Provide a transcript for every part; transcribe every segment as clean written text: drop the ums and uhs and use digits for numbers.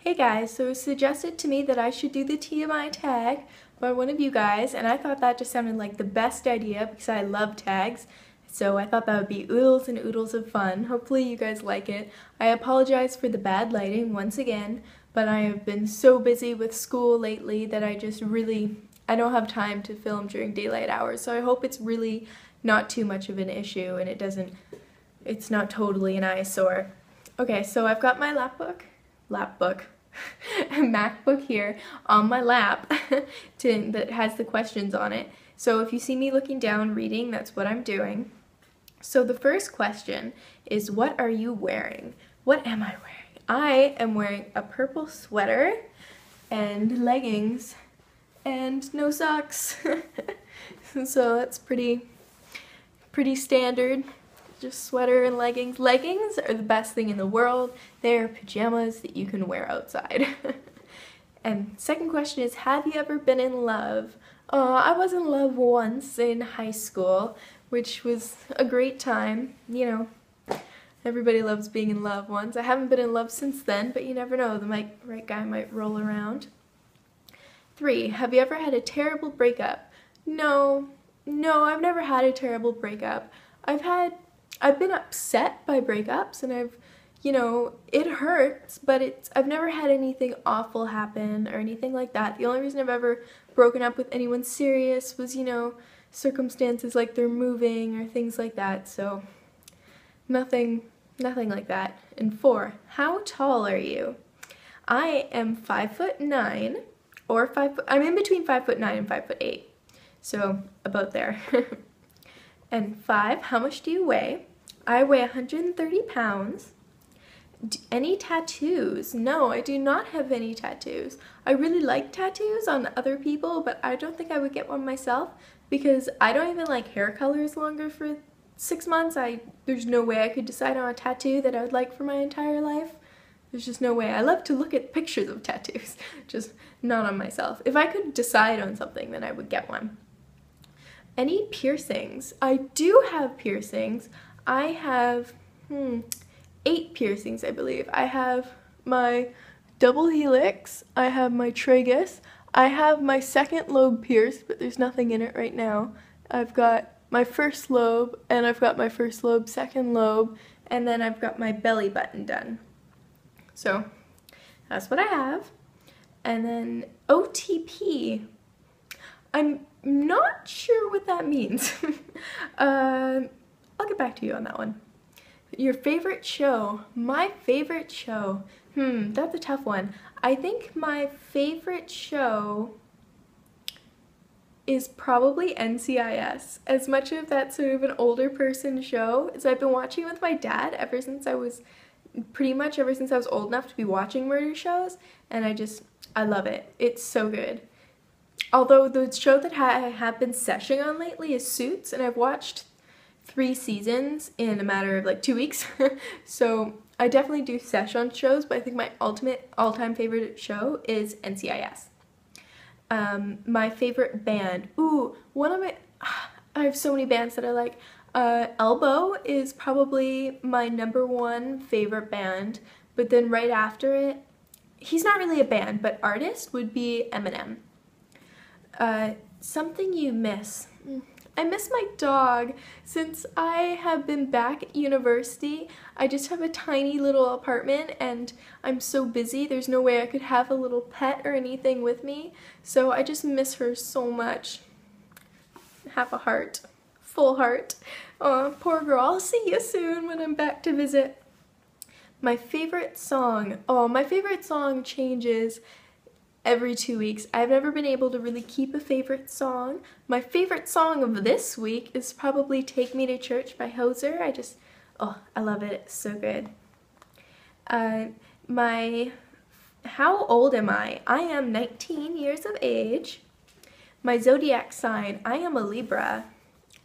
Hey guys, so it was suggested to me that I should do the TMI tag by one of you guys, and I thought that just sounded like the best idea because I love tags. So I thought that would be oodles and oodles of fun. Hopefully you guys like it. I apologize for the bad lighting once again, but I have been so busy with school lately that I don't have time to film during daylight hours. So I hope it's really not too much of an issue and it's not totally an eyesore. Okay, so I've got my MacBook here on my lap that has the questions on it. So if you see me looking down reading, that's what I'm doing. So the first question is, what are you wearing? What am I wearing? I am wearing a purple sweater and leggings and no socks. So that's pretty standard. Just sweater and leggings. Leggings are the best thing in the world. They're pajamas that you can wear outside. And second question is, have you ever been in love? I was in love once in high school, which was a great time. You know, everybody loves being in love once. I haven't been in love since then, but you never know. The right guy might roll around. 3, have you ever had a terrible breakup? No, I've never had a terrible breakup. I've been upset by breakups, and it hurts, but I've never had anything awful happen or anything like that. The only reason I've ever broken up with anyone serious was, circumstances like they're moving or things like that, so nothing like that. And 4, how tall are you? I am 5'9", or I'm in between 5'9" and 5'8", so about there. And 5, how much do you weigh? I weigh 130 pounds. Any tattoos? No, I do not have any tattoos. I really like tattoos on other people, but I don't think I would get one myself because I don't even like hair colors longer for 6 months. There's no way I could decide on a tattoo that I would like for my entire life. There's just no way. I love to look at pictures of tattoos, just not on myself. If I could decide on something, then I would get one. Any piercings? I do have piercings. I have 8 piercings, I believe. I have my double helix, I have my tragus, I have my second lobe pierced, but there's nothing in it right now. I've got my first lobe, and I've got my first lobe, second lobe, and then I've got my belly button done. So that's what I have. And then OTP. I'm not sure what that means. I'll get back to you on that one. Your favorite show? My favorite show? That's a tough one. I think my favorite show is probably NCIS. As much of that sort of an older person show as I've been watching with my dad ever since I was old enough to be watching murder shows, and I love it. It's so good. Although the show that I have been seshing on lately is Suits, and I've watched 3 seasons in a matter of like 2 weeks. So I definitely do sesh on shows, but I think my ultimate all-time favorite show is NCIS. My favorite band. I have so many bands that I like. Elbow is probably my #1 favorite band, but then right after it, he's not really a band, but artist would be Eminem. Something you miss. I miss my dog. Since I have been back at university, I just have a tiny little apartment and I'm so busy, there's no way I could have a little pet or anything with me, so I just miss her so much. Half a heart. Full heart. Aw, poor girl. I'll see you soon when I'm back to visit. My favorite song. My favorite song changes every 2 weeks. I've never been able to really keep a favorite song. My favorite song of this week is probably Take Me to Church by Hoser. I love it. It's so good. How old am I? I am 19 years of age. My zodiac sign, I am a Libra.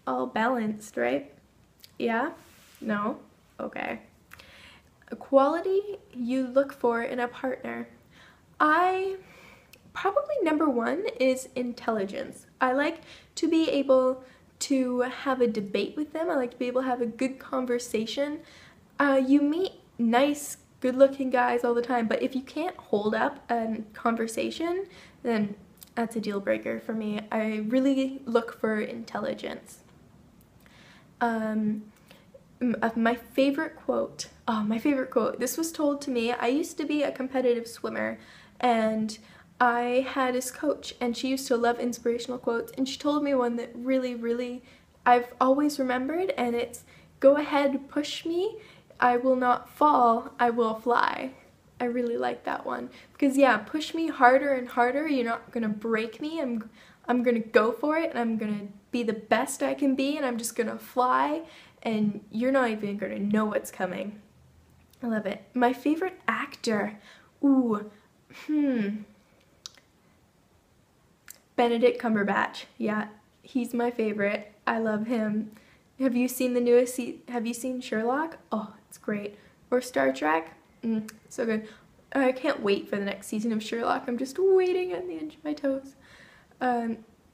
All balanced, right? Yeah? No? Okay. A quality you look for in a partner. Probably #1 is intelligence. I like to be able to have a debate with them. I like to be able to have a good conversation. You meet nice, good looking guys all the time, but if you can't hold up a conversation, then that's a deal breaker for me. I really look for intelligence. My favorite quote, this was told to me. I used to be a competitive swimmer, and I had this coach, and she used to love inspirational quotes, and she told me one that really I've always remembered, and it's, "Go ahead, push me, I will not fall, I will fly." I really like that one, because yeah, push me harder and harder, you're not gonna break me. I'm gonna go for it, and I'm gonna be the best I can be, and I'm just gonna fly, and you're not even gonna know what's coming. I love it. My favorite actor, Benedict Cumberbatch. Yeah, he's my favorite. I love him. Have you seen the newest have you seen Sherlock? Oh, it's great. Or Star Trek? So good. I can't wait for the next season of Sherlock. I'm just waiting on the edge of my toes.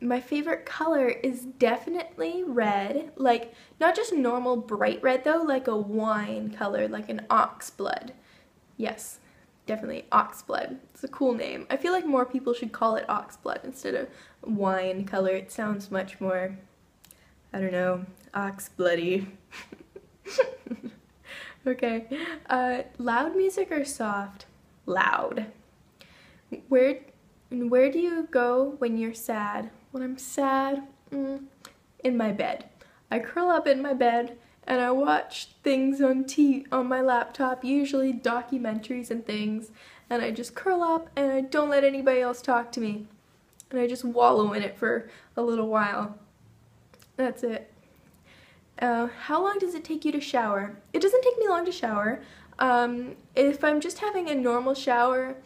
My favorite color is definitely red. Like, not just normal bright red though, like a wine color, like an ox blood. Yes, definitely ox blood. It's a cool name. I feel like more people should call it ox blood instead of wine color. It sounds much more, I don't know, ox bloody. Okay, loud music or soft? Loud. Where do you go when you're sad? When I'm sad, in my bed. I curl up in my bed and I watch things on my laptop, usually documentaries and things, and I just curl up and I don't let anybody else talk to me. And I just wallow in it for a little while. That's it. How long does it take you to shower? It doesn't take me long to shower. If I'm just having a normal shower,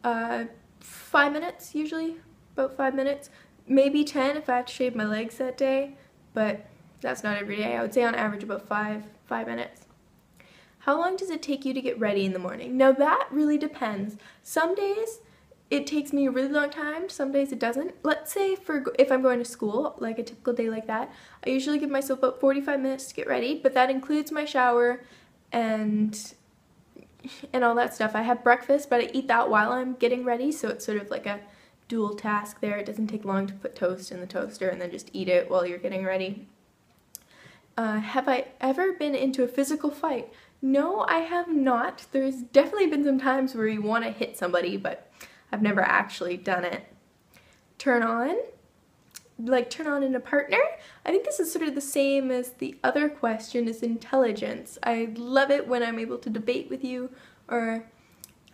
5 minutes usually, about 5 minutes. Maybe 10 if I have to shave my legs that day, but that's not every day. I would say on average about 5 minutes. How long does it take you to get ready in the morning? Now that really depends. Some days it takes me a really long time, some days it doesn't. Let's say if I'm going to school, like a typical day like that, I usually give myself about 45 minutes to get ready, but that includes my shower and all that stuff. I have breakfast, but I eat that while I'm getting ready, so it's sort of like a dual task there. It doesn't take long to put toast in the toaster and then just eat it while you're getting ready. Have I ever been into a physical fight? No, I have not. There's definitely been some times where you want to hit somebody, but I've never actually done it. Turn on? Like turn on in a partner? I think this is sort of the same as the other question, is intelligence. I love it when I'm able to debate with you or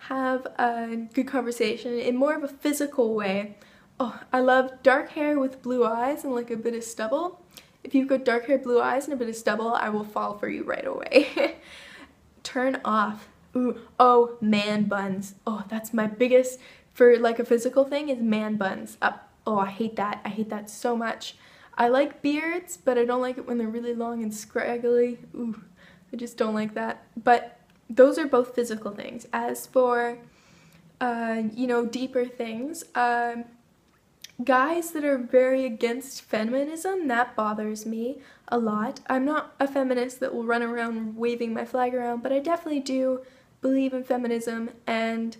have a good conversation in more of a physical way. Oh, I love dark hair with blue eyes and like a bit of stubble. If you've got dark hair, blue eyes, and a bit of stubble, I will fall for you right away. Turn off. Ooh, oh, man buns. Oh, that's my biggest, for like a physical thing, is man buns. Oh, I hate that. I hate that so much. I like beards, but I don't like it when they're really long and scraggly. Ooh, I just don't like that. But those are both physical things. As for, you know, deeper things, guys that are very against feminism, that bothers me a lot. I'm not a feminist that will run around waving my flag around, but I definitely do believe in feminism, and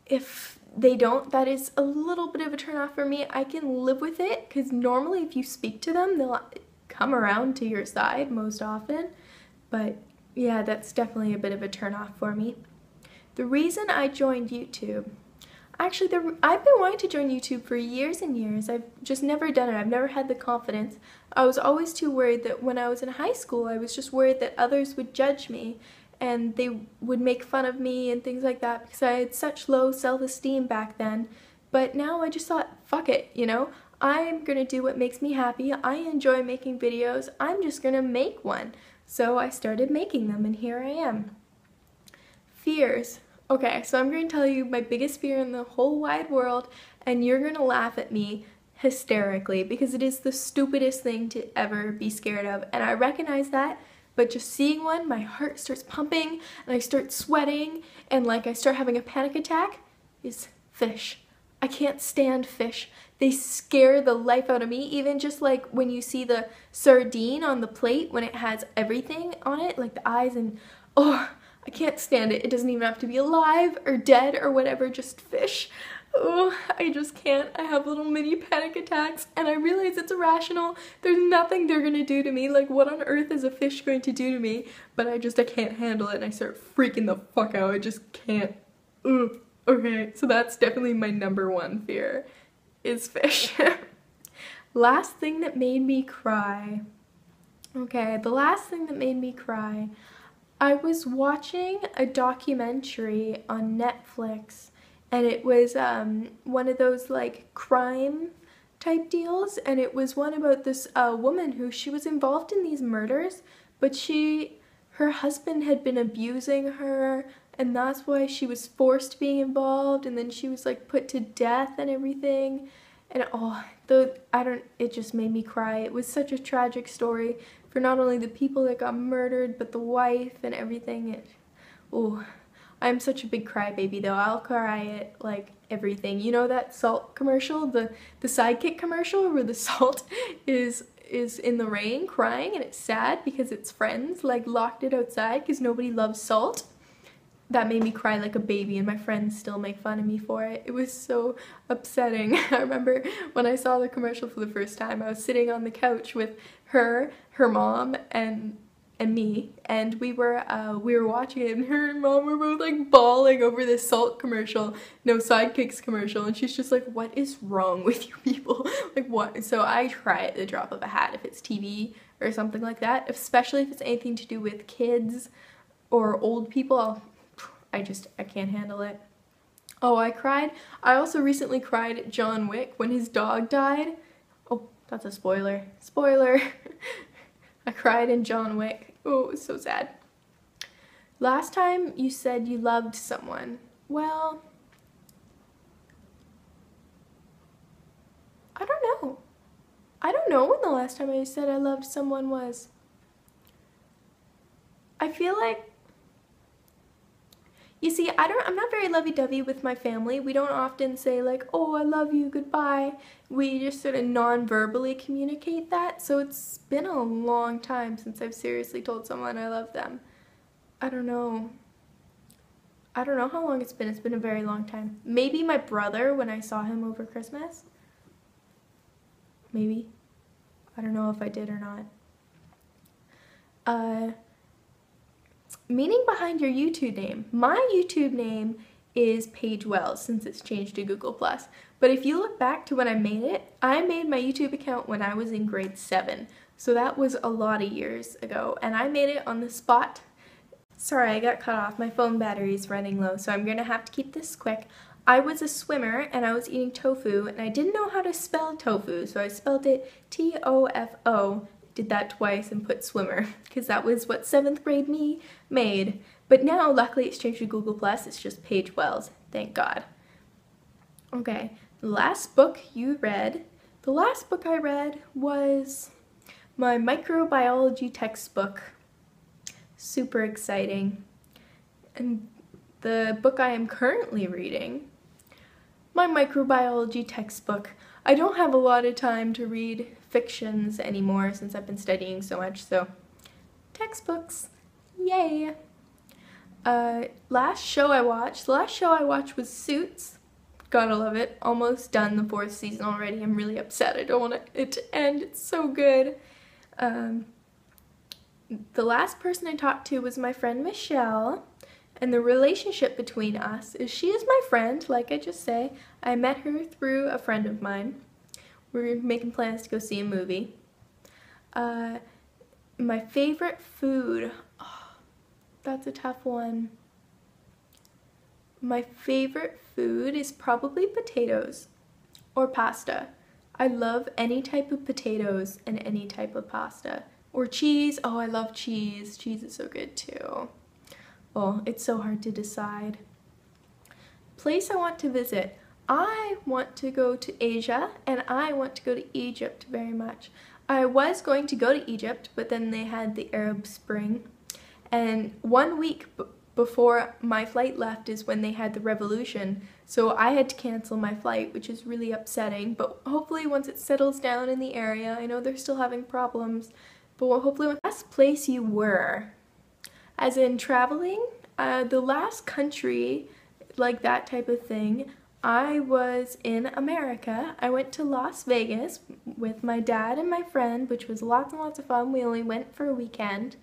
if they don't, that is a little bit of a turn off for me. I can live with it, because normally if you speak to them, they'll come around to your side most often, but yeah, that's definitely a bit of a turn off for me. The reason I joined YouTube, actually, I've been wanting to join YouTube for years and years. I've just never done it. I've never had the confidence. I was always too worried that when I was in high school, I was just worried that others would judge me and they would make fun of me and things like that because I had such low self-esteem back then. But now I just thought, fuck it, you know? I'm gonna do what makes me happy. I enjoy making videos. I'm just gonna make one. So I started making them, and here I am. Fears. Okay, so I'm going to tell you my biggest fear in the whole wide world, and you're going to laugh at me hysterically because it is the stupidest thing to ever be scared of, and I recognize that, but just seeing one, my heart starts pumping, and I start sweating, and like I start having a panic attack, is fish. I can't stand fish. They scare the life out of me, even just like when you see the sardine on the plate when it has everything on it, like the eyes, and oh, I can't stand it. It doesn't even have to be alive or dead or whatever, just fish. Oh, I just can't. I have little mini panic attacks and I realize it's irrational. There's nothing they're gonna do to me. Like, what on earth is a fish going to do to me? But I can't handle it and I start freaking the fuck out. I just can't. Ugh. Okay, so that's definitely my #1 fear, is fish. Last thing that made me cry. Okay, the last thing that made me cry. I was watching a documentary on Netflix and it was one of those like crime type deals, and it was one about this woman who she was involved in these murders, but her husband had been abusing her and that's why she was forced being involved, and then she was like put to death and everything. And it just made me cry. It was such a tragic story for not only the people that got murdered, but the wife and everything. I'm such a big crybaby though. I'll cry at like everything. You know that salt commercial, the Sidekick commercial where the salt is in the rain crying and it's sad because its friends like locked it outside because nobody loves salt? That made me cry like a baby and my friends still make fun of me for it. It was so upsetting. I remember when I saw the commercial for the first time, I was sitting on the couch with her mom, and me, and we were watching it, and her and mom were both like bawling over this salt commercial, no Sidekicks commercial, and she's just like, what is wrong with you people? Like, what? So I cry at the drop of a hat if it's TV or something like that, especially if it's anything to do with kids or old people. I can't handle it. Oh, I cried. I also recently cried at John Wick when his dog died. Oh, that's a spoiler. Spoiler! I cried in John Wick. Oh, it was so sad. Last time you said you loved someone. Well, I don't know. I don't know when the last time I said I loved someone was. I feel like, you see, I'm not very lovey-dovey with my family. We don't often say like, oh, I love you, goodbye. We just sort of non-verbally communicate that. So it's been a long time since I've seriously told someone I love them. I don't know. I don't know how long it's been. It's been a very long time. Maybe my brother when I saw him over Christmas. Maybe. I don't know if I did or not. Meaning behind your YouTube name. My YouTube name is Paige Wells since it's changed to Google+. But if you look back to when I made my YouTube account when I was in grade 7. So that was a lot of years ago, and I made it on the spot. Sorry, I got cut off. My phone battery is running low, so I'm gonna have to keep this quick. I was a swimmer and I was eating tofu and I didn't know how to spell tofu, so I spelled it T-O-F-O. Did that twice and put swimmer because that was what 7th grade me made. But now luckily it's changed to Google+, it's just Paige Wells, thank God. Okay, the last book you read. The last book I read was my microbiology textbook. Super exciting. And the book I am currently reading, my microbiology textbook. I don't have a lot of time to read fictions anymore since I've been studying so much, so textbooks, yay! Last show I watched was Suits. Gotta love it. Almost done the 4th season already. I'm really upset. I don't want it to end. It's so good. The last person I talked to was my friend Michelle, and the relationship between us is she is my friend, like I just say. I met her through a friend of mine. We're making plans to go see a movie. My favorite food, oh, that's a tough one. My favorite food is probably potatoes or pasta. I love any type of potatoes and any type of pasta. Or cheese, oh I love cheese. Cheese is so good too. Oh, it's so hard to decide. Place I want to visit. I want to go to Asia and I want to go to Egypt very much. I was going to go to Egypt, but then they had the Arab Spring. And 1 week before my flight left is when they had the revolution. So I had to cancel my flight, which is really upsetting. But hopefully once it settles down in the area, I know they're still having problems, but hopefully the last place you were. As in traveling, The last country, like that type of thing, I was in America. I went to Las Vegas with my dad and my friend, which was lots and lots of fun. We only went for a weekend,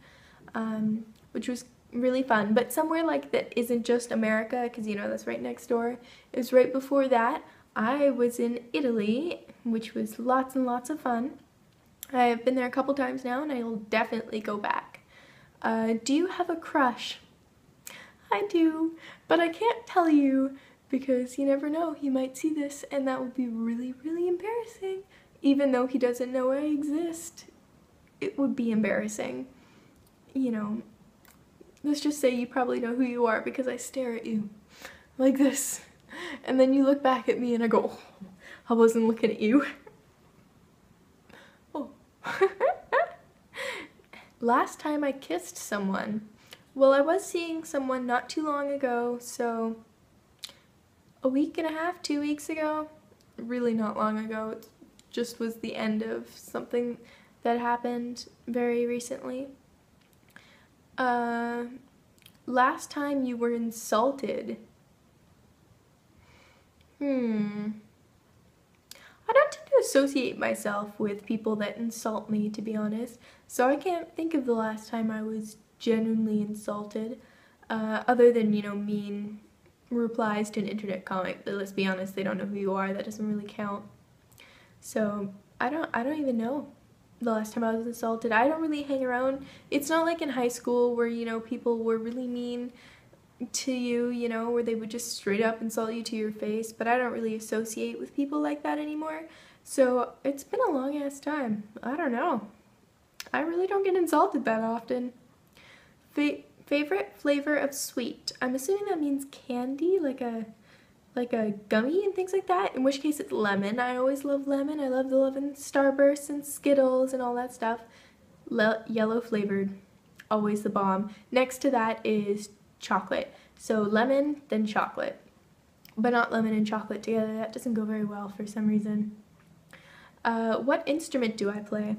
which was really fun. But somewhere like that isn't just America, because you know that's right next door. It was right before that. I was in Italy, which was lots and lots of fun. I've been there a couple times now, and I will definitely go back. Do you have a crush? I do, but I can't tell you because you never know. He might see this, and that would be really, really embarrassing. Even though he doesn't know I exist, it would be embarrassing. You know, let's just say you probably know who you are because I stare at you like this. And then you look back at me and I go, oh, I wasn't looking at you. Oh. Last time I kissed someone. Well, I was seeing someone not too long ago, so a week and a half, 2 weeks ago. Really not long ago. It just was the end of something that happened very recently. Last time you were insulted. I don't tend to associate myself with people that insult me, to be honest, so I can't think of the last time I was genuinely insulted, other than, you know, mean replies to an internet comment, but let's be honest, they don't know who you are, that doesn't really count. So, I don't even know the last time I was insulted. I don't really hang around. It's not like in high school where, you know, people were really mean to you, you know, where they would just straight up insult you to your face, but I don't really associate with people like that anymore. So it's been a long ass time. I don't know. I really don't get insulted that often. Favorite flavor of sweet. I'm assuming that means candy, like a gummy and things like that, in which case it's lemon. I always love lemon. I love the lemon Starbursts and Skittles and all that stuff. Yellow flavored, always the bomb. Next to that is chocolate. So lemon, then chocolate. But not lemon and chocolate together. That doesn't go very well for some reason. What instrument do I play?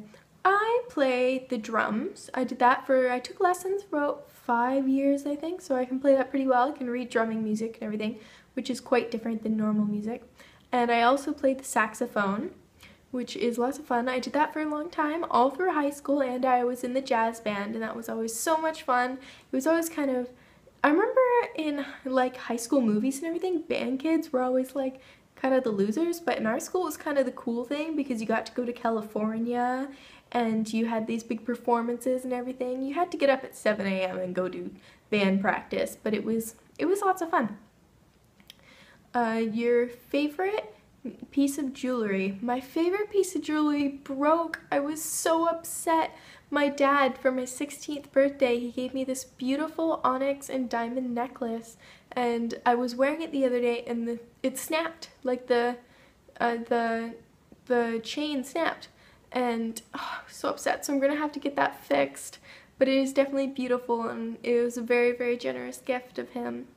I play the drums. I took lessons for about 5 years, I think, so I can play that pretty well. I can read drumming music and everything, which is quite different than normal music. And I also played the saxophone, which is lots of fun. I did that for a long time, all through high school, and I was in the jazz band, and that was always so much fun. It was always kind of, I remember in like high school movies and everything, band kids were always like kind of the losers, but in our school it was kind of the cool thing because you got to go to California and you had these big performances and everything. You had to get up at 7 a.m. and go do band practice, but it was lots of fun. Your favorite piece of jewelry. My favorite piece of jewelry broke. I was so upset. My dad, for my 16th birthday, he gave me this beautiful onyx and diamond necklace, and I was wearing it the other day, and it snapped, like the chain snapped, and oh, I was so upset. So I'm gonna have to get that fixed. But it is definitely beautiful, and it was a very, very generous gift of him.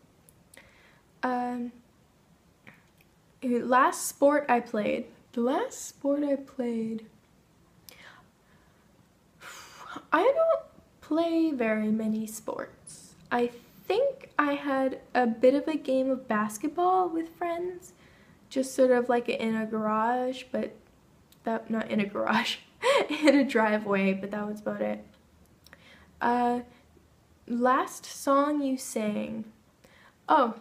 Last sport I played. The last sport I played. I don't play very many sports. I think I had a bit of a game of basketball with friends, just sort of like in a garage, but not in a garage, in a driveway, but that was about it. Last song you sang. Oh,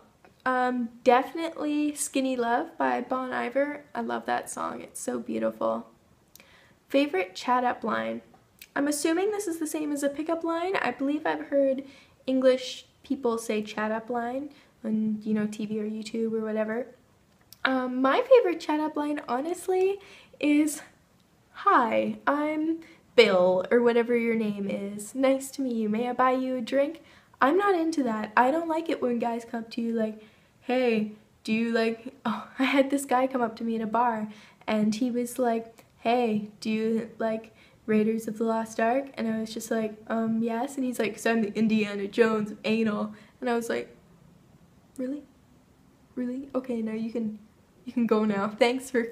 definitely Skinny Love by Bon Iver. I love that song. It's so beautiful. Favorite chat up line. I'm assuming this is the same as a pickup line. I believe I've heard English people say chat up line on, you know, TV or YouTube or whatever. My favorite chat up line, honestly, is, "Hi, I'm Bill," or whatever your name is. "Nice to meet you. May I buy you a drink?" I'm not into that. I don't like it when guys come up to you like, "Hey, do you like..." Oh, I had this guy come up to me in a bar, and he was like, "Hey, do you like Raiders of the Lost Ark?" And I was just like, yes. And he's like, "'Cause I'm the Indiana Jones of anal." And I was like, really? Really? Okay, now you can go now. Thanks for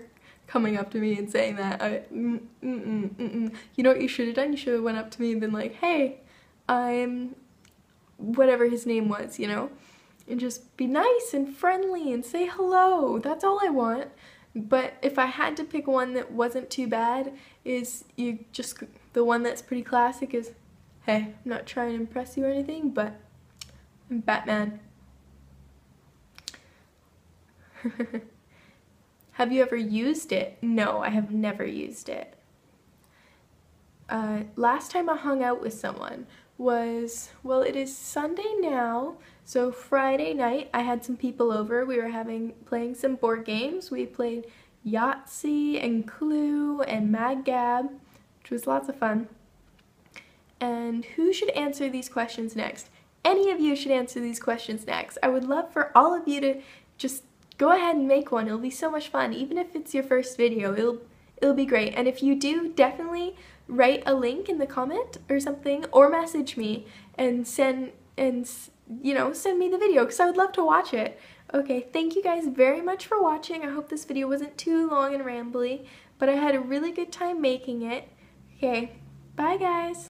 coming up to me and saying that. You know what you should have done? You should have went up to me and been like, "Hey, I'm whatever his name was, you know? And just be nice and friendly and say hello. That's all I want. But if I had to pick one that wasn't too bad, the one that's pretty classic is, hey, I'm not trying to impress you or anything, but I'm Batman. Have you ever used it? No, I have never used it. Last time I hung out with someone was, well, it is Sunday now, so Friday night I had some people over. We were playing some board games. We played Yahtzee and Clue and Mad Gab, which was lots of fun. And who should answer these questions next? Any of you should answer these questions next. I would love for all of you to just go ahead and make one. It'll be so much fun. Even if it's your first video, it'll be great. And if you do, definitely write a link in the comment or something, or message me and send me the video, because I would love to watch it. Okay, thank you guys very much for watching. I hope this video wasn't too long and rambly, but I had a really good time making it. Okay, bye guys.